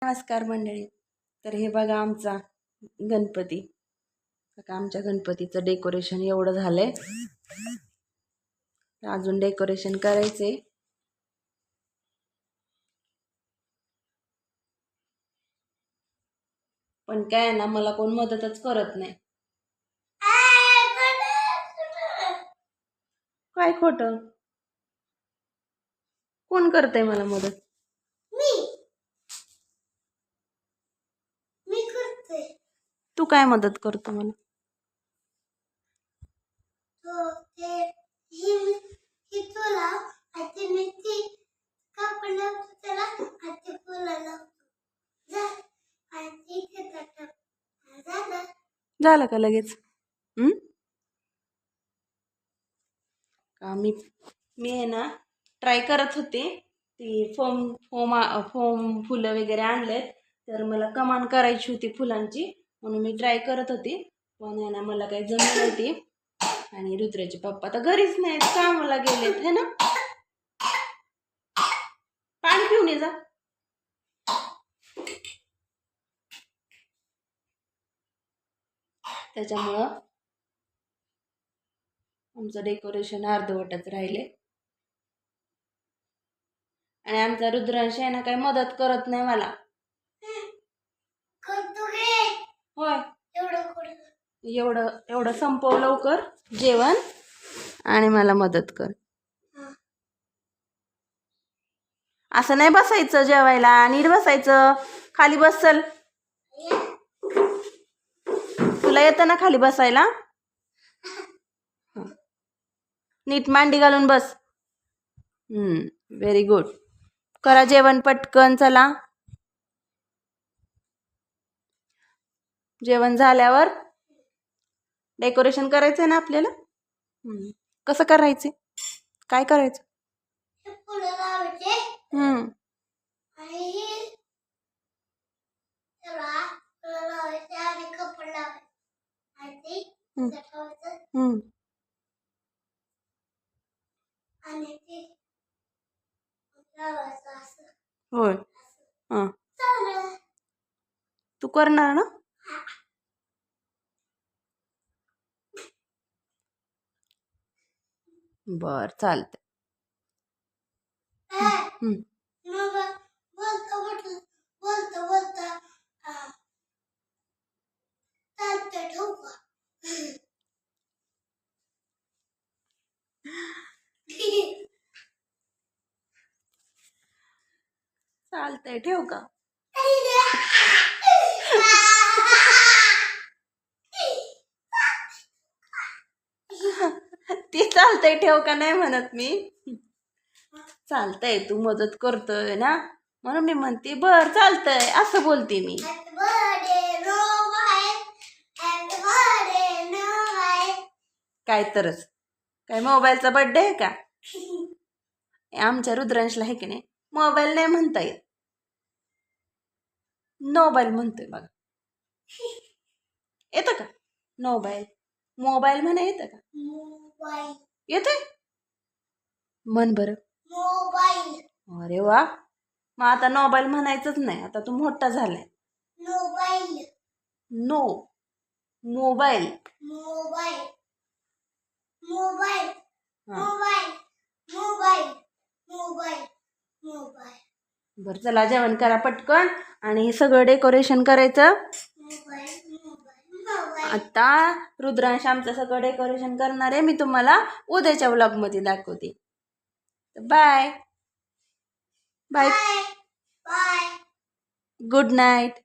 नमस्कार मंडळी. तर हे बघा आमचा गणपती. बघा आमच्या गणपतीचं डेकोरेशन एवढं झालंय. अजून डेकोरेशन करायचे. पण काय ना मला कोण मदतच करत नाही. काय खोटं? कोण करतंय मला मदत? मी करते. तू काय मदत करतो मला? झालं का लगेच? मी मी आहे ना ट्राय करत होते. ती फोम फोम फोम फुलं वगैरे आणलेत. तर मला कमान करायची होती फुलांची, म्हणून मी ट्राय करत होती. पण आहे ना मला काही जमलं नव्हती. आणि रुद्राचे पप्पा तर घरीच नाहीत, कामाला गेलेत है ना. पाणी पिऊन ये जा. त्याच्यामुळं आमचं डेकोरेशन अर्धवटच राहिले. आणि आमचा रुद्रांश आहे ना काही मदत करत नाही मला. होय, एवढं एवढं संपव लवकर जेवण आणि मला मदत कर. असं नाही बसायचं जेवायला, नीट बसायचं. खाली बसल. तुला येतं ना खाली बसायला? नीट मांडी घालून बस. Very good. करा जेवण पटकन. चला, जेवण झाल्यावर डेकोरेशन करायचंय ना आपल्याला. कसं करायचं? काय करायचं? होय. तू करणार ना? बर, चालतंय. चालतंय, ठेवू का? ती चालतंय ठेव का नाही म्हणत मी. चालतंय, तू मदत करतोय ना म्हणून मी म्हणते बर चालतंय असं बोलते मी. काय तरच काय मोबाईलचा बर्थडे आहे का? आमच्या रुद्रांशला आहे की नाही मोबाईल नाही म्हणता येत, नोबाईल म्हणतोय बघा. येतं का नोबाईल? मोबाईल म्हणा येतं का? येतंय? म्हण बरं. अरे वा, मग आता नोबाईल म्हणायचंच नाही, आता तू मोठा झालाय. No mobile. बर, चला जेवण करा पटकन. आणि हे सगळं डेकोरेशन करायचं. आता रुद्रांश आमचं सगळं डेकोरेशन करणार आहे. मी तुम्हाला उद्याच्या व्लॉगमध्ये दाखवते. Bye bye. Good night.